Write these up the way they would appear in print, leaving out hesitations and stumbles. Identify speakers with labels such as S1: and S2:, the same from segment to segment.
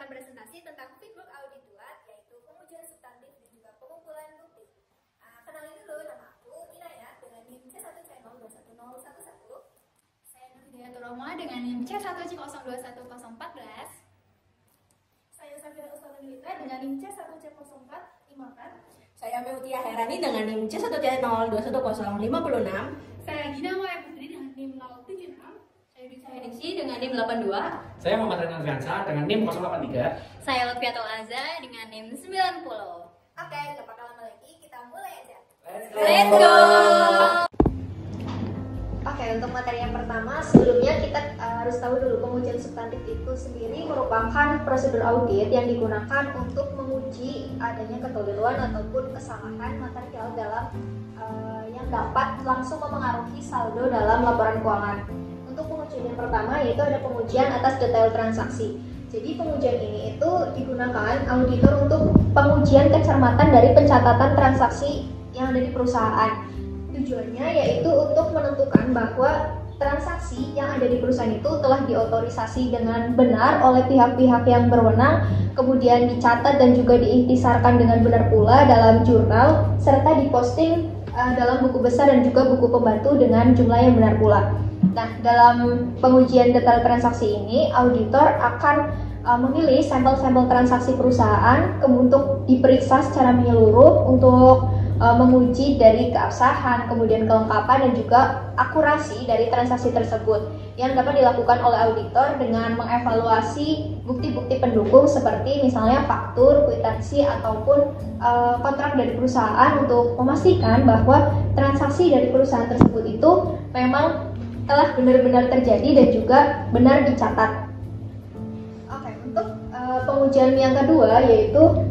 S1: akan presentasi tentang feedback audit 2, yaitu pengujian substantif dan juga pengumpulan bukti. Kenalin dulu, nama aku Inaya dengan NIM C1C021011.
S2: Saya Nurhidayat Roma dengan NIM C1C021014.
S3: Saya Safira Ustadz dengan NIM C1C0454.
S4: Saya Meutia Herani dengan NIM C1C021056.
S2: Saya Dina Maya Putri dengan NIM 076. Saya Dwi Sayanisi dengan NIM 82.
S5: Saya Muhammad Renan Fiansa dengan NIM 083.
S6: Saya Lutfiatul Azza dengan NIM 90.
S1: Oke, tanpa lama lagi kita mulai aja.
S6: Let's go!
S1: Oke, untuk materi yang pertama, sebelumnya kita harus tahu dulu pengujian substantif itu sendiri merupakan prosedur audit yang digunakan untuk menguji adanya kekeliruan ataupun kesalahan material dalam yang dapat langsung memengaruhi saldo dalam laporan keuangan. Untuk pengujian yang pertama yaitu ada pengujian atas detail transaksi. Jadi pengujian ini itu digunakan auditor untuk pengujian kecermatan dari pencatatan transaksi yang ada di perusahaan. Tujuannya yaitu untuk menentukan bahwa transaksi yang ada di perusahaan itu telah diotorisasi dengan benar oleh pihak-pihak yang berwenang, kemudian dicatat dan juga diiktisarkan dengan benar pula dalam jurnal, serta diposting dalam buku besar dan juga buku pembantu dengan jumlah yang benar pula. Nah, dalam pengujian detail transaksi ini, auditor akan memilih sampel-sampel transaksi perusahaan untuk diperiksa secara menyeluruh untuk menguji dari keabsahan, kemudian kelengkapan dan juga akurasi dari transaksi tersebut yang dapat dilakukan oleh auditor dengan mengevaluasi bukti-bukti pendukung seperti misalnya faktur, kwitansi ataupun kontrak dari perusahaan untuk memastikan bahwa transaksi dari perusahaan tersebut itu memang telah benar-benar terjadi dan juga benar dicatat. Oke, untuk pengujian yang kedua yaitu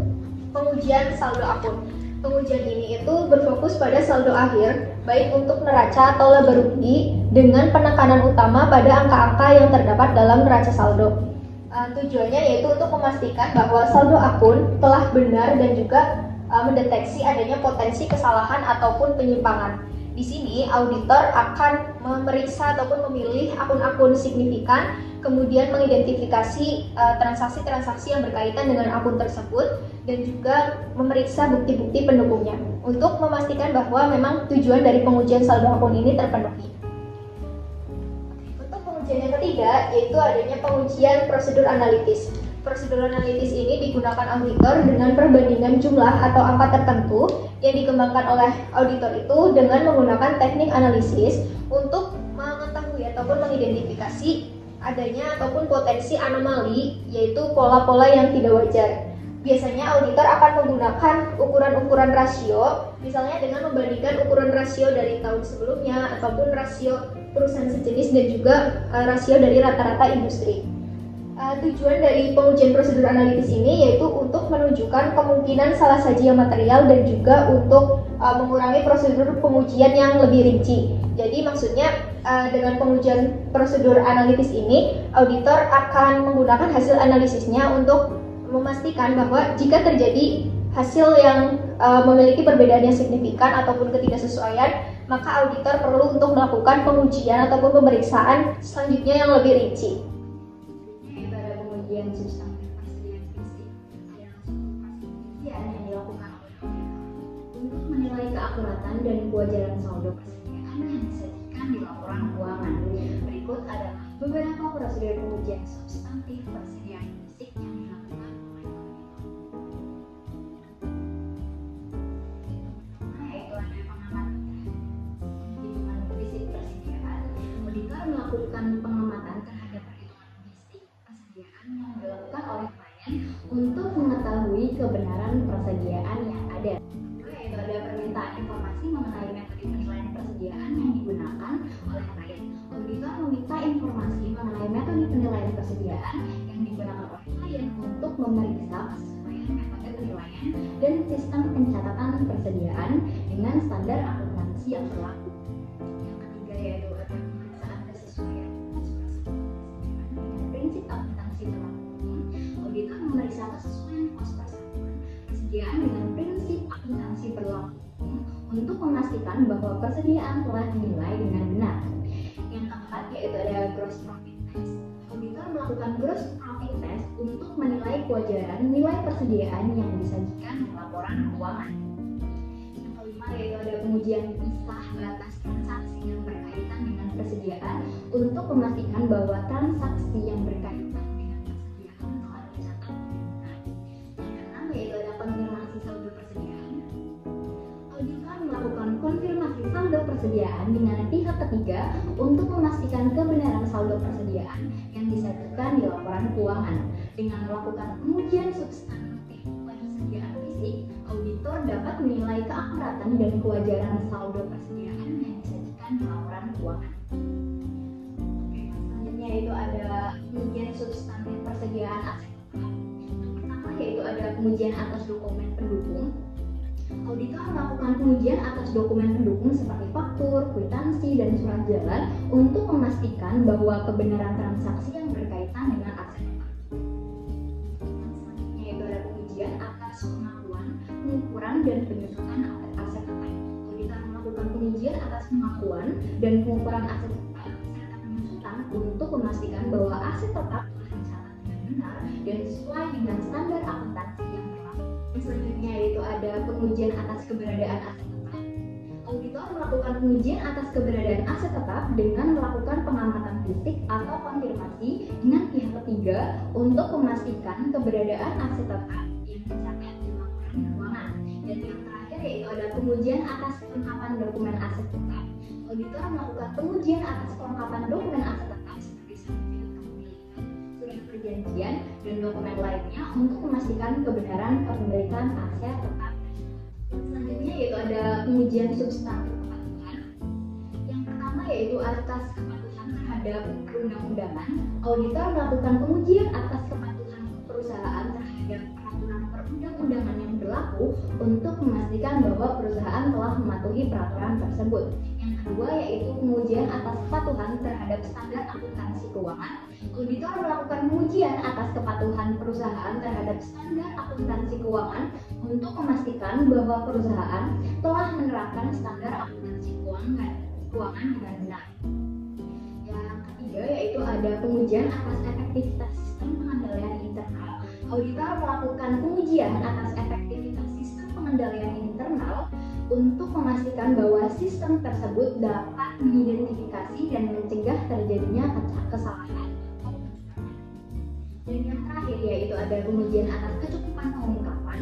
S1: pengujian saldo akun. Pengujian ini itu berfokus pada saldo akhir, baik untuk neraca atau laba rugi, dengan penekanan utama pada angka-angka yang terdapat dalam neraca saldo. Tujuannya yaitu untuk memastikan bahwa saldo akun telah benar dan juga mendeteksi adanya potensi kesalahan ataupun penyimpangan. Di sini auditor akan memeriksa ataupun memilih akun-akun signifikan, kemudian mengidentifikasi transaksi-transaksi yang berkaitan dengan akun tersebut dan juga memeriksa bukti-bukti pendukungnya untuk memastikan bahwa memang tujuan dari pengujian saldo akun ini terpenuhi. Untuk pengujian yang ketiga yaitu adanya pengujian prosedur analitis. Prosedur analitis ini digunakan auditor dengan perbandingan jumlah atau angka tertentu yang dikembangkan oleh auditor itu dengan menggunakan teknik analisis untuk mengetahui ataupun mengidentifikasi adanya ataupun potensi anomali, yaitu pola-pola yang tidak wajar. Biasanya auditor akan menggunakan ukuran-ukuran rasio, misalnya dengan membandingkan ukuran rasio dari tahun sebelumnya ataupun rasio perusahaan sejenis dan juga rasio dari rata-rata industri. Tujuan dari pengujian prosedur analitis ini yaitu untuk menunjukkan kemungkinan salah saji yang material dan juga untuk mengurangi prosedur pengujian yang lebih rinci. Jadi maksudnya dengan pengujian prosedur analitis ini, auditor akan menggunakan hasil analisisnya untuk memastikan bahwa jika terjadi hasil yang memiliki perbedaan yang signifikan ataupun ketidaksesuaian, maka auditor perlu untuk melakukan pengujian ataupun pemeriksaan selanjutnya yang lebih rinci.
S7: Pengujian substantif persediaan fisik yang dilakukan untuk menilai keakuratan dan kewajaran saldo persediaan yang disajikan di laporan keuangan. Berikut adalah beberapa prosedur pengujian substantif persediaan fisik yang dilakukan oleh yaitu ada pengamatan perhitungan fisik persediaan. Auditor melakukan pengamatan terhadap yang dilakukan oleh klien untuk mengetahui kebenaran persediaan yang ada. Yaitu ada permintaan informasi mengenai metode penilaian persediaan yang digunakan oleh klien. Auditor meminta informasi mengenai metode penilaian persediaan yang digunakan oleh klien untuk memeriksa kesesuaian metode penilaian dan sistem pencatatan persediaan dengan standar akuntansi yang berlaku. Yang ketiga yaitu ada pemeriksaan kesesuaian prinsip akuntansi berlaku. Auditor memeriksa kesesuaian pos persatuan persediaan dengan prinsip akuntansi berlaku untuk memastikan bahwa persediaan telah dinilai dengan benar. Yang keempat yaitu ada gross profit test. Auditor melakukan gross profit test untuk menilai kewajaran nilai persediaan yang disajikan dalam laporan keuangan. Yang kelima yaitu ada pengujian pisah batas transaksi yang berkaitan dengan persediaan untuk memastikan bahwa transaksi yang berkaitan dengan persediaan telah dicatat. Yang keenam yaitu ada konfirmasi saldo persediaan. Auditor melakukan konfirmasi saldo persediaan dengan pihak ketiga untuk memastikan kebenaran saldo persediaan yang disajikan di laporan keuangan. Dengan melakukan pengujian substantif persediaan fisik, auditor dapat menilai keakuratan dan kewajaran saldo persediaan yang disajikan di laporan keuangan. Oke, selanjutnya yaitu ada pengujian substantif persediaan aset. Yang pertama yaitu ada pengujian atas dokumen pendukung. Auditor melakukan pengujian atas dokumen pendukung seperti faktur, kwitansi, dan surat jalan untuk memastikan bahwa kebenaran transaksi yang berkaitan dengan aset. Yang selanjutnya yaitu ada pengujian atas pengakuan, pengukuran, dan penyusutan aset tetap. Auditor melakukan pengujian atas pengakuan dan pengukuran aset tetap serta penyusutan untuk memastikan bahwa aset tetap telah dicatat dengan benar dan sesuai dengan standar akuntansi yang berlaku. Selanjutnya yaitu ada pengujian atas keberadaan aset tetap. Auditor melakukan pengujian atas keberadaan aset tetap dengan melakukan pengamatan fisik atau konfirmasi dengan pihak ketiga untuk memastikan keberadaan aset tetap yang dicatat di laporan keuangan. Dan yang terakhir yaitu ada pengujian atas kelengkapan dokumen aset tetap. Auditor melakukan pengujian atas kelengkapan dokumen aset tetap seperti sertifikat kepemilikan, surat perjanjian, dan dokumen lainnya untuk memastikan kebenaran kepemilikan aset tetap. Selanjutnya yaitu ada pengujian substantif kepatuhan. Yang pertama yaitu atas kepatuhan terhadap perundang-undangan. Auditor melakukan pengujian atas kepatuhan perusahaan terhadap peraturan perundang-undangan yang berlaku untuk memastikan bahwa perusahaan telah mematuhi peraturan tersebut. Yang kedua yaitu pengujian atas kepatuhan terhadap standar akuntansi keuangan. Auditor melakukan pengujian atas kepatuhan perusahaan terhadap standar akuntansi keuangan untuk memastikan bahwa perusahaan telah menerapkan standar akuntansi keuangan dengan benar. Yang ketiga yaitu ada pengujian atas efektivitas sistem pengendalian internal. Auditor melakukan pengujian atas efektivitas sistem pengendalian internal untuk memastikan bahwa sistem tersebut dapat mengidentifikasi dan mencegah terjadinya kesalahan. Dan yang terakhir yaitu ada pengujian atas kecukupan pengungkapan.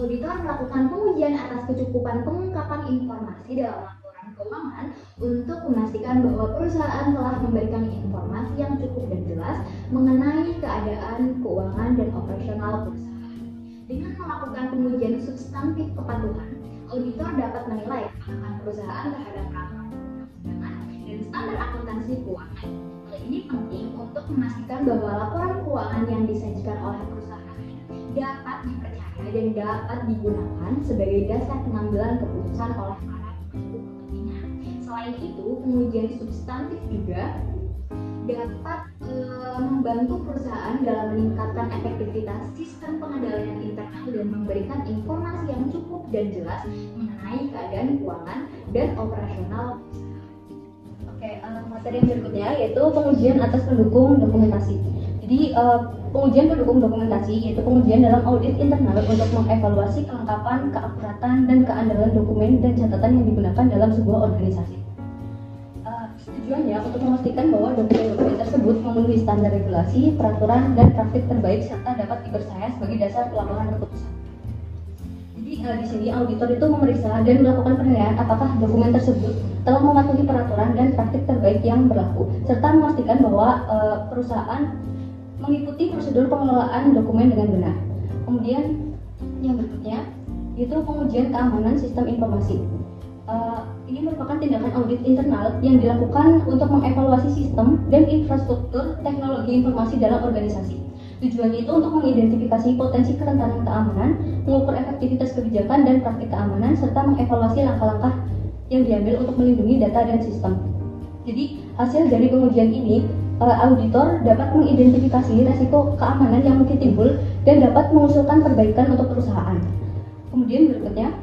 S7: Auditor melakukan pengujian atas kecukupan pengungkapan informasi dalam laporan keuangan untuk memastikan bahwa perusahaan telah memberikan informasi yang cukup dan jelas mengenai keadaan keuangan dan operasional perusahaan. Dengan melakukan pengujian substantif kepatuhan, auditor dapat menilai apakah perusahaan terhadap peraturan perundang-undangan dan standar akuntansi keuangan. Hal ini penting untuk memastikan bahwa laporan keuangan yang disajikan oleh perusahaan dapat dipercaya dan dapat digunakan sebagai dasar pengambilan keputusan oleh para pemangku kepentingan. Selain itu, pengujian substantif juga dapat membantu perusahaan dalam meningkatkan efektivitas sistem pengendalian internal dan memberikan informasi yang cukup dan jelas mengenai keadaan keuangan dan operasional perusahaan.
S8: Oke, materi yang berikutnya yaitu pengujian atas pendukung dokumentasi. Jadi pengujian pendukung dokumentasi yaitu pengujian dalam audit internal untuk mengevaluasi kelengkapan, keakuratan, dan keandalan dokumen dan catatan yang digunakan dalam sebuah organisasi. Tujuannya untuk memastikan bahwa dokumen-dokumen tersebut memenuhi standar regulasi, peraturan, dan praktik terbaik serta dapat dipercaya sebagai dasar pelaporan keputusan. Jadi di sini auditor itu memeriksa dan melakukan penilaian apakah dokumen tersebut telah mematuhi peraturan dan praktik terbaik yang berlaku, serta memastikan bahwa perusahaan mengikuti prosedur pengelolaan dokumen dengan benar. Kemudian yang berikutnya yaitu pengujian keamanan sistem informasi. Ini merupakan tindakan audit internal yang dilakukan untuk mengevaluasi sistem dan infrastruktur teknologi informasi dalam organisasi. Tujuannya itu untuk mengidentifikasi potensi kerentanan keamanan, mengukur efektivitas kebijakan dan praktik keamanan, serta mengevaluasi langkah-langkah yang diambil untuk melindungi data dan sistem. Jadi, hasil dari pengujian ini, auditor dapat mengidentifikasi risiko keamanan yang mungkin timbul dan dapat mengusulkan perbaikan untuk perusahaan. Kemudian berikutnya,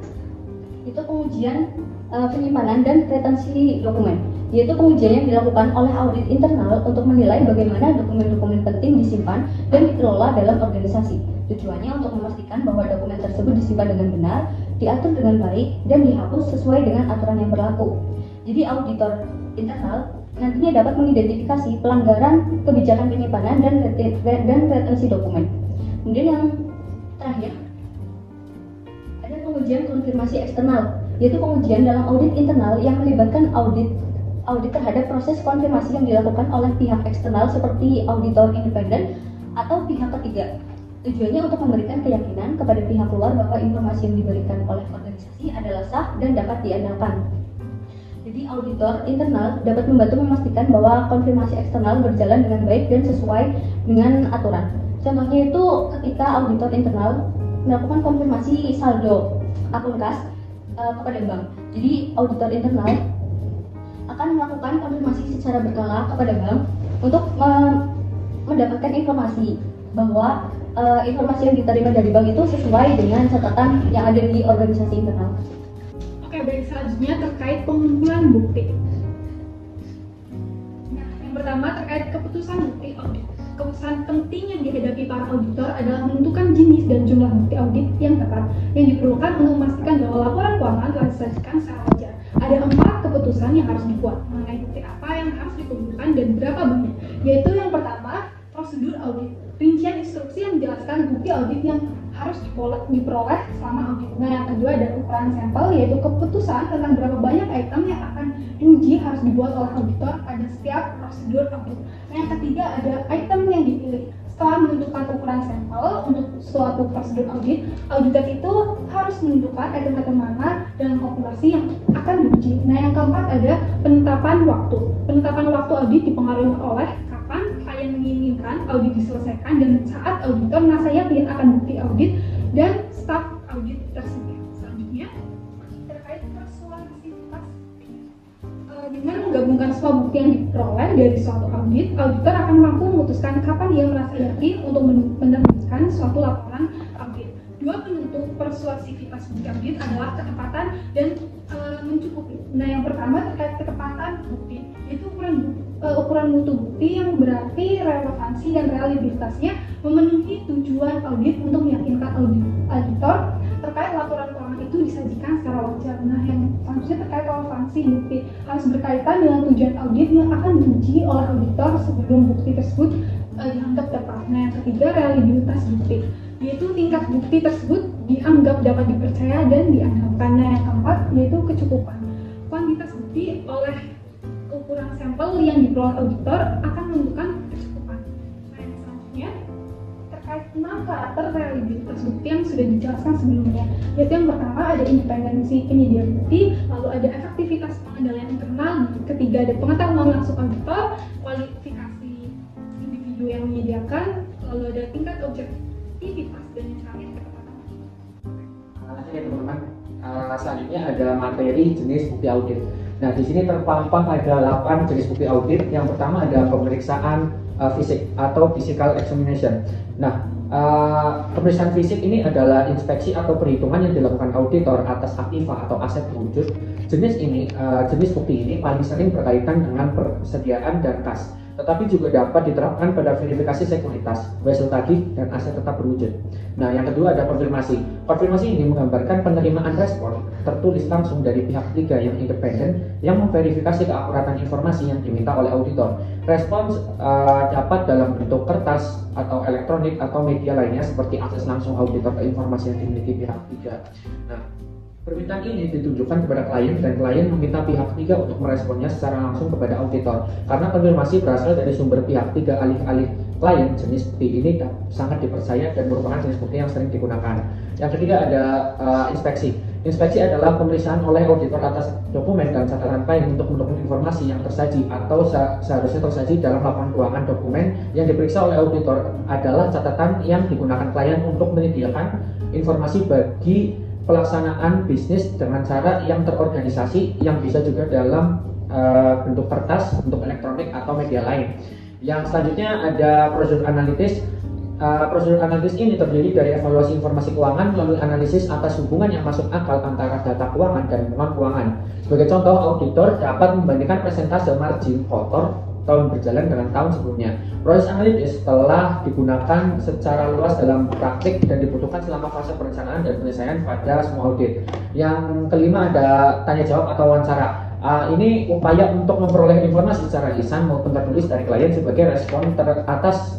S8: itu pengujian penyimpanan dan retensi dokumen. yaitu pengujian yang dilakukan oleh audit internal untuk menilai bagaimana dokumen-dokumen penting disimpan dan dikelola dalam organisasi. Tujuannya untuk memastikan bahwa dokumen tersebut disimpan dengan benar, diatur dengan baik, dan dihapus sesuai dengan aturan yang berlaku. Jadi auditor internal nantinya dapat mengidentifikasi pelanggaran kebijakan penyimpanan dan retensi dokumen. Kemudian yang terakhir, ada pengujian konfirmasi eksternal, yaitu pengujian dalam audit internal yang melibatkan audit terhadap proses konfirmasi yang dilakukan oleh pihak eksternal seperti auditor independen atau pihak ketiga. Tujuannya untuk memberikan keyakinan kepada pihak luar bahwa informasi yang diberikan oleh organisasi adalah sah dan dapat diandalkan. Jadi auditor internal dapat membantu memastikan bahwa konfirmasi eksternal berjalan dengan baik dan sesuai dengan aturan. Contohnya itu ketika auditor internal melakukan konfirmasi saldo akun kas kepada bank. Jadi auditor internal akan melakukan konfirmasi secara berkala kepada bank untuk mendapatkan informasi bahwa informasi yang diterima dari bank itu sesuai dengan catatan yang ada di organisasi internal.
S3: Oke, baik, selanjutnya terkait pengumpulan bukti. Nah, yang pertama terkait keputusan bukti audit. Keputusan penting yang dihadapi para auditor adalah menentukan jenis dan jumlah bukti audit yang tepat yang diperlukan untuk memastikan bahwa laporan keuangan telah disajikan secara wajar. Ada 4 keputusan yang harus dibuat mengenai bukti apa yang harus dikumpulkan dan berapa banyak. Yaitu yang pertama, prosedur audit. Rincian instruksi yang menjelaskan bukti audit yang harus diperoleh selama audit. Nah, yang kedua ada ukuran sampel, yaitu keputusan tentang berapa banyak item yang akan diuji harus dibuat oleh auditor pada setiap prosedur audit. Nah, yang ketiga ada item yang dipilih. Setelah menentukan ukuran sampel untuk suatu prosedur audit, auditor itu harus menentukan item-item mana dalam kalkulasi yang akan diuji. Nah, yang keempat ada penetapan waktu. Penetapan waktu audit dipengaruhi oleh kapan klien menginginkan audit diselesaikan dan saat auditor merasa yakin akan bukti audit dan staf audit tersebut. Selanjutnya terkait persuasivitas. Dengan menggabungkan semua bukti yang diperoleh dari suatu audit, auditor akan mampu memutuskan kapan ia merasa yakin untuk menerbitkan suatu laporan audit. Dua penentu persuasivitas bukti audit adalah ketepatan dan mencukupi. Nah, yang pertama terkait ketepatan bukti, yaitu ukuran mutu bukti yang berarti relevansi dan reliabilitasnya memenuhi tujuan audit untuk meyakinkan auditor terkait laporan keuangan itu disajikan secara wajar. Nah, yang selanjutnya terkait relevansi bukti harus berkaitan dengan tujuan audit yang akan diuji oleh auditor sebelum bukti tersebut dianggap tepat. Nah, yang ketiga reliabilitas bukti, yaitu tingkat bukti tersebut dianggap dapat dipercaya dan diandalkan. Nah, yang keempat yaitu kecukupan. Kuantitas bukti oleh ukuran sampel yang diperoleh auditor akan menentukan kecukupan. Nah, yang selanjutnya terkait 6 karakter reliabilitas bukti yang sudah dijelaskan sebelumnya, yaitu yang pertama ada independensi penyedia bukti, lalu ada efektivitas pengendalian internal, ketiga ada pengetahuan langsung auditor, kualifikasi individu yang menyediakan, lalu ada tingkat objektivitas dan yang terakhir ketepatan.
S5: Lanjut ya teman-teman. Selanjutnya ada materi jenis bukti audit. Nah, di sini terpampang ada 8 jenis bukti audit. Yang pertama ada pemeriksaan fisik atau physical examination. Nah, pemeriksaan fisik ini adalah inspeksi atau perhitungan yang dilakukan auditor atas aktiva atau aset berwujud. Jenis bukti ini paling sering berkaitan dengan persediaan dan kas, tetapi juga dapat diterapkan pada verifikasi sekuritas, wesel tagih, dan aset tetap berwujud. Nah, yang kedua ada konfirmasi. Konfirmasi ini menggambarkan penerimaan respon tertulis langsung dari pihak ketiga yang independen yang memverifikasi keakuratan informasi yang diminta oleh auditor. Respons dapat dalam bentuk kertas atau elektronik atau media lainnya seperti akses langsung auditor ke informasi yang dimiliki pihak ketiga. Nah, permintaan ini ditunjukkan kepada klien dan klien meminta pihak ketiga untuk meresponnya secara langsung kepada auditor. Karena konfirmasi berasal dari sumber pihak ketiga alih-alih klien, jenis bukti ini sangat dipercaya dan merupakan jenis bukti yang sering digunakan. Yang ketiga ada inspeksi. Inspeksi adalah pemeriksaan oleh auditor atas dokumen dan catatan klien untuk mendukung informasi yang tersaji atau seharusnya tersaji dalam laporan keuangan. Dokumen yang diperiksa oleh auditor adalah catatan yang digunakan klien untuk menyediakan informasi bagi pelaksanaan bisnis dengan cara yang terorganisasi, yang bisa juga dalam bentuk kertas, bentuk elektronik atau media lain. Yang selanjutnya ada prosedur analitis. Prosedur analitis ini terdiri dari evaluasi informasi keuangan melalui analisis atas hubungan yang masuk akal antara data keuangan dan non-keuangan. Sebagai contoh, auditor dapat membandingkan persentase margin kotor tahun berjalan dengan tahun sebelumnya. Proses analitis telah digunakan secara luas dalam praktik dan dibutuhkan selama fase perencanaan dan penyelesaian pada semua audit. Yang kelima ada tanya jawab atau wawancara. Ini upaya untuk memperoleh informasi secara lisan maupun tertulis dari klien sebagai respon atas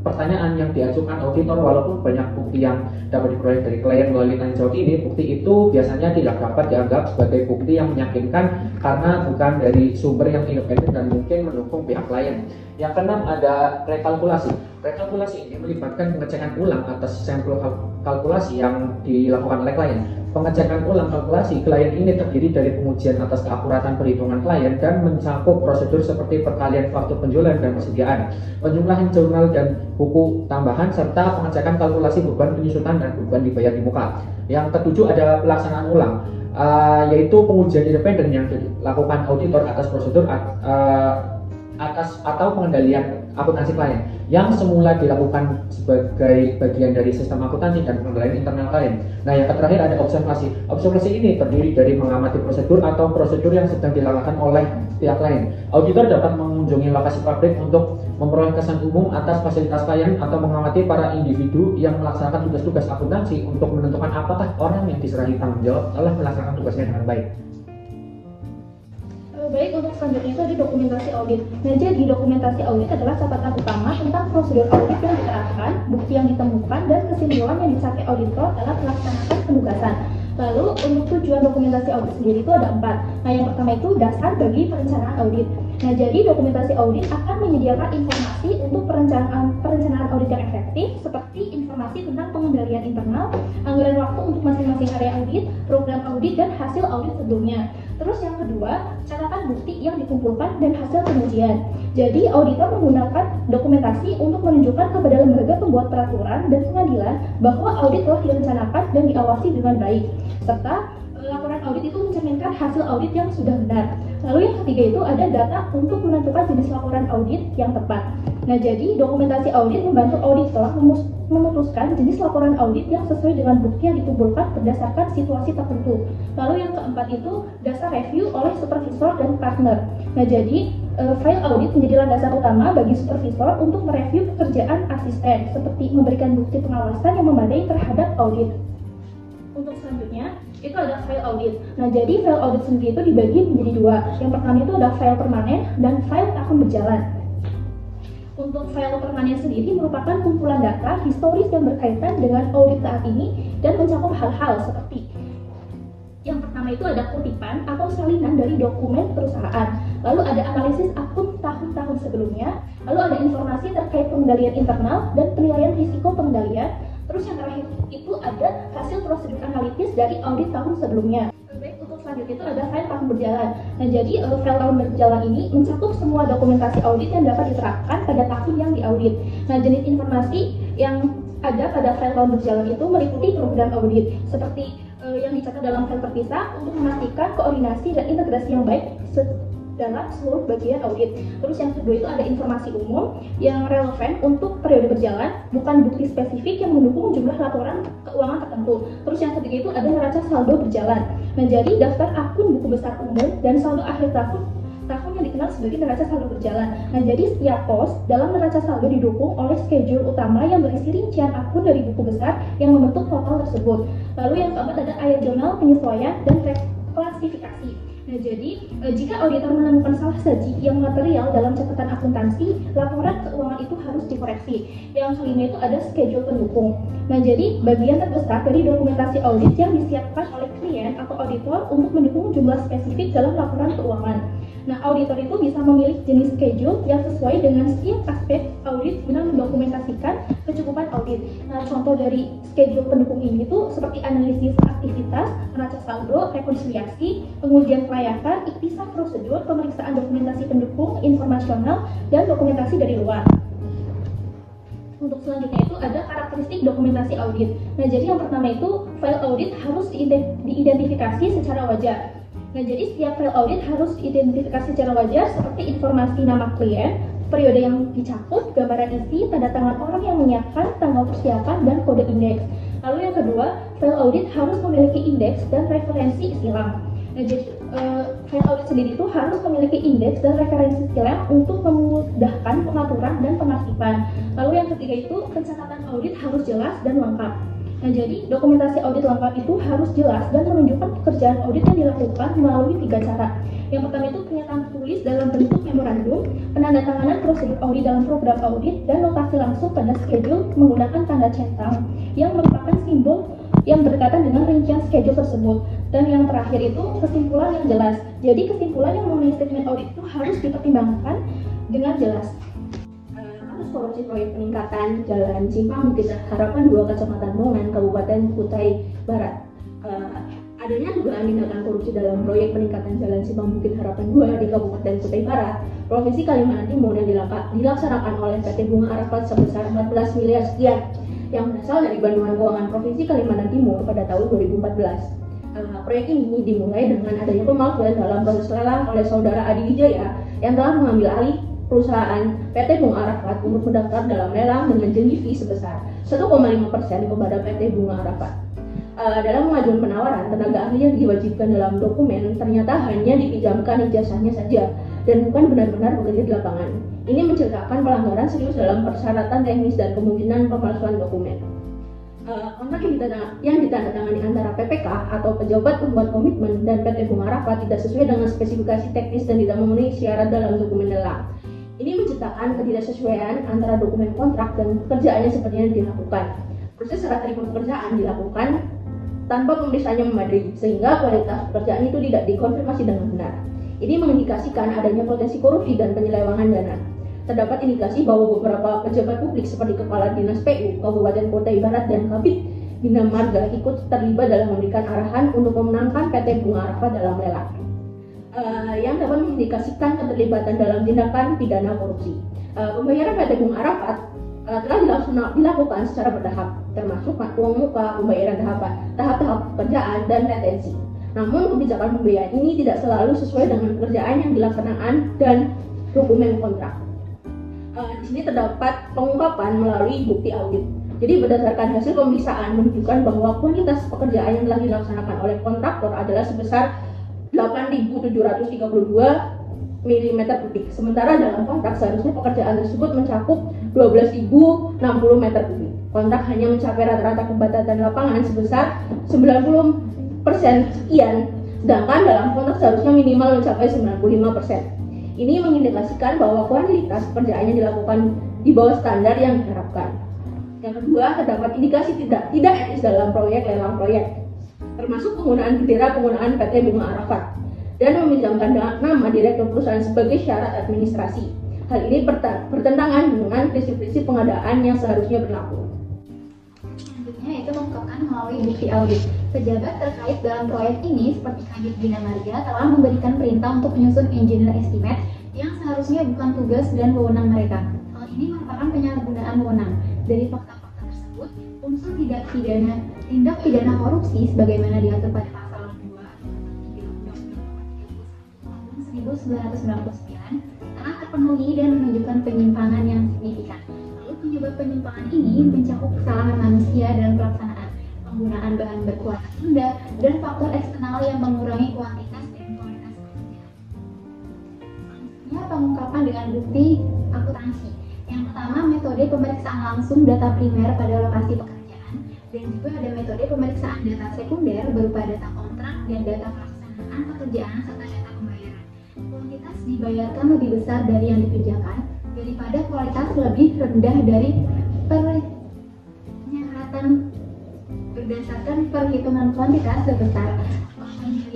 S5: pertanyaan yang diajukan auditor. Walaupun banyak bukti yang dapat diperoleh dari klien melalui tanya jawab ini, bukti itu biasanya tidak dapat dianggap sebagai bukti yang meyakinkan karena bukan dari sumber yang independen dan mungkin mendukung pihak klien. Yang keenam ada rekalkulasi. Rekalkulasi ini melibatkan pengecekan ulang atas sampel kalkulasi yang dilakukan oleh klien. Pengecekan ulang kalkulasi klien ini terdiri dari pengujian atas keakuratan perhitungan klien dan mencakup prosedur seperti perkalian faktur penjualan dan persediaan, penjumlahan jurnal dan buku tambahan, serta pengecekan kalkulasi beban penyusutan dan beban dibayar di muka. Yang ketujuh ada pelaksanaan ulang, yaitu pengujian independen yang dilakukan auditor atas prosedur atau pengendalian akuntansi klien yang semula dilakukan sebagai bagian dari sistem akuntansi dan pengendalian internal klien. Nah, yang terakhir ada observasi. Observasi ini terdiri dari mengamati prosedur atau prosedur yang sedang dilakukan oleh pihak klien. Auditor dapat mengunjungi lokasi pabrik untuk memperoleh kesan umum atas fasilitas klien atau mengamati para individu yang melaksanakan tugas-tugas akuntansi untuk menentukan apakah orang yang diserahi tanggung jawab telah melaksanakan tugasnya dengan baik.
S3: Baik, untuk selanjutnya itu ada dokumentasi audit. Nah, jadi dokumentasi audit adalah catatan utama tentang prosedur audit yang diterapkan, bukti yang ditemukan, dan kesimpulan yang dicapai auditor dalam melaksanakan penugasan. Lalu, untuk tujuan dokumentasi audit sendiri itu ada 4. Nah, yang pertama itu dasar bagi perencanaan audit. Nah, jadi dokumentasi audit akan menyediakan informasi untuk perencanaan audit yang efektif, seperti informasi tentang pengendalian internal, anggaran waktu untuk masing-masing area audit, program audit, dan hasil audit sebelumnya. Terus yang kedua, catatan bukti yang dikumpulkan dan hasil pengujian. Jadi, auditor menggunakan dokumentasi untuk menunjukkan kepada lembaga pembuat peraturan dan pengadilan bahwa audit telah direncanakan dan diawasi dengan baik, serta laporan audit itu mencerminkan hasil audit yang sudah benar. Lalu yang ketiga itu ada data untuk menentukan jenis laporan audit yang tepat. Nah, jadi dokumentasi audit membantu auditor memutuskan jenis laporan audit yang sesuai dengan bukti yang dikumpulkan berdasarkan situasi tertentu. Lalu yang keempat itu dasar review oleh supervisor dan partner. Nah, jadi file audit menjadi landasan utama bagi supervisor untuk mereview pekerjaan asisten, seperti memberikan bukti pengawasan yang memadai terhadap audit. Untuk selanjutnya itu ada file audit. Nah, jadi file audit sendiri itu dibagi menjadi 2. Yang pertama itu ada file permanen dan file tahun berjalan. Untuk file permanen sendiri merupakan kumpulan data historis yang berkaitan dengan audit saat ini dan mencakup hal-hal seperti yang pertama itu ada kutipan atau salinan dari dokumen perusahaan, lalu ada analisis akun tahun-tahun sebelumnya, lalu ada informasi terkait pengendalian internal dan penilaian risiko pengendalian. Terus yang terakhir itu ada hasil prosedur analitis dari audit tahun sebelumnya. Baik, untuk selanjutnya itu ada file tahun berjalan. Nah, jadi file tahun berjalan ini mencakup semua dokumentasi audit yang dapat diterapkan pada tahun yang diaudit. Nah, jenis informasi yang ada pada file tahun berjalan itu meliputi program audit seperti yang dicatat dalam file terpisah untuk memastikan koordinasi dan integrasi yang baik dalam seluruh bagian audit. Terus yang kedua itu ada informasi umum yang relevan untuk periode berjalan, bukan bukti spesifik yang mendukung jumlah laporan keuangan tertentu. Terus yang ketiga itu ada neraca saldo berjalan. Nah, jadi daftar akun buku besar umum dan saldo akhir tahun yang dikenal sebagai neraca saldo berjalan. Nah, jadi setiap pos dalam neraca saldo didukung oleh schedule utama yang berisi rincian akun dari buku besar yang membentuk total tersebut. Lalu yang keempat ada ayat jurnal penyesuaian dan klasifikasi. Nah, jadi jika auditor menemukan salah saji yang material dalam catatan akuntansi, laporan keuangan itu harus dikoreksi. Yang kelima itu ada schedule pendukung. Nah, jadi bagian terbesar dari dokumentasi audit yang disiapkan oleh klien atau auditor untuk mendukung jumlah spesifik dalam laporan keuangan. Nah, auditor itu bisa memilih jenis schedule yang sesuai dengan setiap aspek audit guna mendokumentasikan kecukupan audit. Nah, contoh dari schedule pendukung ini itu seperti analisis aktivitas, neraca saldo, rekonsiliasi, pengujian kelayakan, ikhtisar prosedur, pemeriksaan dokumentasi pendukung, informasional, dan dokumentasi dari luar. Untuk selanjutnya itu ada karakteristik dokumentasi audit. Nah, jadi yang pertama itu file audit harus diidentifikasi secara wajar. Nah, jadi setiap file audit harus diidentifikasi secara wajar seperti informasi nama klien, periode yang dicakup, gambaran isi, tanda tangan orang yang menyiapkan, tanggal persiapan, dan kode indeks. Lalu yang kedua, file audit harus memiliki indeks dan referensi silang. Nah, jadi file audit sendiri itu harus memiliki indeks dan referensi silang untuk memudahkan pengaturan dan penertiban. Lalu yang ketiga itu, pencatatan audit harus jelas dan lengkap. Nah, jadi dokumentasi audit lengkap itu harus jelas dan menunjukkan pekerjaan audit yang dilakukan melalui 3 cara. Yang pertama itu pernyataan tertulis dalam bentuk memorandum, penandatanganan prosedur audit dalam program audit, dan notasi langsung pada schedule menggunakan tanda centang yang merupakan simbol yang berdekatan dengan rincian schedule tersebut. Dan yang terakhir itu kesimpulan yang jelas. Jadi kesimpulan yang mengenai statement audit itu harus dipertimbangkan dengan jelas. Kasus korupsi proyek peningkatan Jalan Simpang Bukit Harapan 2 Kecamatan Mongan, Kabupaten Kutai Barat. Adanya dugaan tindakan korupsi dalam proyek peningkatan Jalan Simpang Bukit Harapan 2 di Kabupaten Kutai Barat, Provinsi Kalimantan Timur yang dilaksanakan oleh PT Bunga Arafat sebesar 14 miliar sekian yang berasal dari bantuan keuangan Provinsi Kalimantan Timur pada tahun 2014. Proyek ini dimulai dengan adanya pemalsuan dalam proses lelang oleh saudara Adi Wijaya yang telah mengambil alih perusahaan PT Bunga Arafat untuk mendaftar dalam lelang dengan janji fee sebesar 1,5% kepada PT Bunga Arafat. Dalam pengajuan penawaran, tenaga ahli yang diwajibkan dalam dokumen ternyata hanya dipinjamkan ijazahnya saja dan bukan benar-benar bekerja di lapangan. Ini menceritakan pelanggaran serius dalam persyaratan teknis dan kemungkinan pemalsuan dokumen. Kontrak yang ditandatangani antara PPK atau pejabat pembuat komitmen dan PT Bunga Arafat tidak sesuai dengan spesifikasi teknis dan tidak memenuhi syarat dalam dokumen lelang. Ini menciptakan ketidaksesuaian antara dokumen kontrak dan pekerjaannya seperti yang dilakukan. Proses serah terima pekerjaan dilakukan tanpa pemeriksaannya memadai, sehingga kualitas pekerjaan itu tidak dikonfirmasi dengan benar. Ini mengindikasikan adanya potensi korupsi dan penyelewengan dana. Terdapat indikasi bahwa beberapa pejabat publik seperti Kepala Dinas PU, Kabupaten Kutai Barat, dan Kabid Bina Marga ikut terlibat dalam memberikan arahan untuk memenangkan PT Bunga Arafat dalam lelang. Yang dapat mengindikasikan keterlibatan dalam tindakan pidana korupsi. Pembayaran PT Bunga Arafat telah dilakukan secara bertahap, termasuk uang muka, pembayaran tahap-tahap pekerjaan, dan retensi. Namun kebijakan pembayaran ini tidak selalu sesuai dengan pekerjaan yang dilaksanakan dan dokumen kontrak. Di sini terdapat pengungkapan melalui bukti audit. Jadi berdasarkan hasil pemeriksaan menunjukkan bahwa kuantitas pekerjaan yang telah dilaksanakan oleh kontraktor adalah sebesar 8.732 mm3. Sementara dalam kontrak seharusnya pekerjaan tersebut mencakup 12.060 m3. Kontrak hanya mencapai rata-rata kepadatan lapangan sebesar 90% sekian, sedangkan dalam kontrak seharusnya minimal mencapai 95%. Ini mengindikasikan bahwa kuantitas pekerjaan yang dilakukan di bawah standar yang diharapkan. Yang kedua, terdapat indikasi tidak etis dalam proyek lelang proyek, termasuk penggunaan PT Bunga Arafat dan meminjamkan nama direktur perusahaan sebagai syarat administrasi. Hal ini bertentangan dengan prinsip-prinsip pengadaan yang seharusnya berlaku.
S1: Selanjutnya itu mengungkapkan melalui bukti audit. Pejabat terkait dalam proyek ini seperti Kabid Bina Marga telah memberikan perintah untuk menyusun engineer estimate yang seharusnya bukan tugas dan wewenang mereka. Hal ini merupakan penyalahgunaan wewenang. Dari fakta-fakta tersebut, unsur tindak pidana korupsi sebagaimana diatur pada pasal 2 Undang-Undang 1999 telah terpenuhi dan menunjukkan penyimpangan yang signifikan. Lalu penyebab penyimpangan ini mencakup kesalahan manusia dalam pelaksanaan, penggunaan bahan berkualitas rendah, dan faktor eksternal yang mengurangi kuantitas dan kualitas pekerjaan. Selanjutnya, pengungkapan dengan bukti akuntansi. Yang pertama, metode pemeriksaan langsung data primer pada lokasi pekerjaan, dan juga ada metode pemeriksaan data sekunder berupa data kontrak dan data pelaksanaan pekerjaan serta data pembayaran. Kuantitas dibayarkan lebih besar dari yang dikerjakan daripada kualitas lebih rendah dari penyerahan berdasarkan perhitungan kuantitas sebesar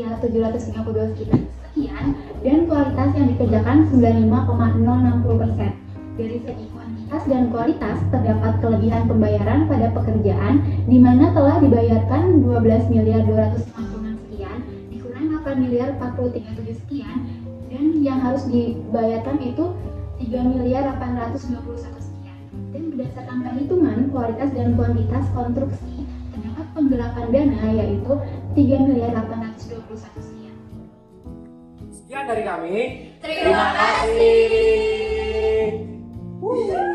S1: 4.752 sekian dan kualitas yang dikerjakan 95,060%. Dari segi kuantitas dan kualitas terdapat kelebihan pembayaran pada pekerjaan di mana telah dibayarkan 12.256 sekian dikurang 8.437 sekian dan yang harus dibayarkan itu 3.821 sekian. Dan berdasarkan perhitungan kualitas dan kuantitas konstruksi terdapat penggelapan dana yaitu 3.821 sekian.
S9: Sekian dari kami.
S6: Terima kasih.
S1: Wuh.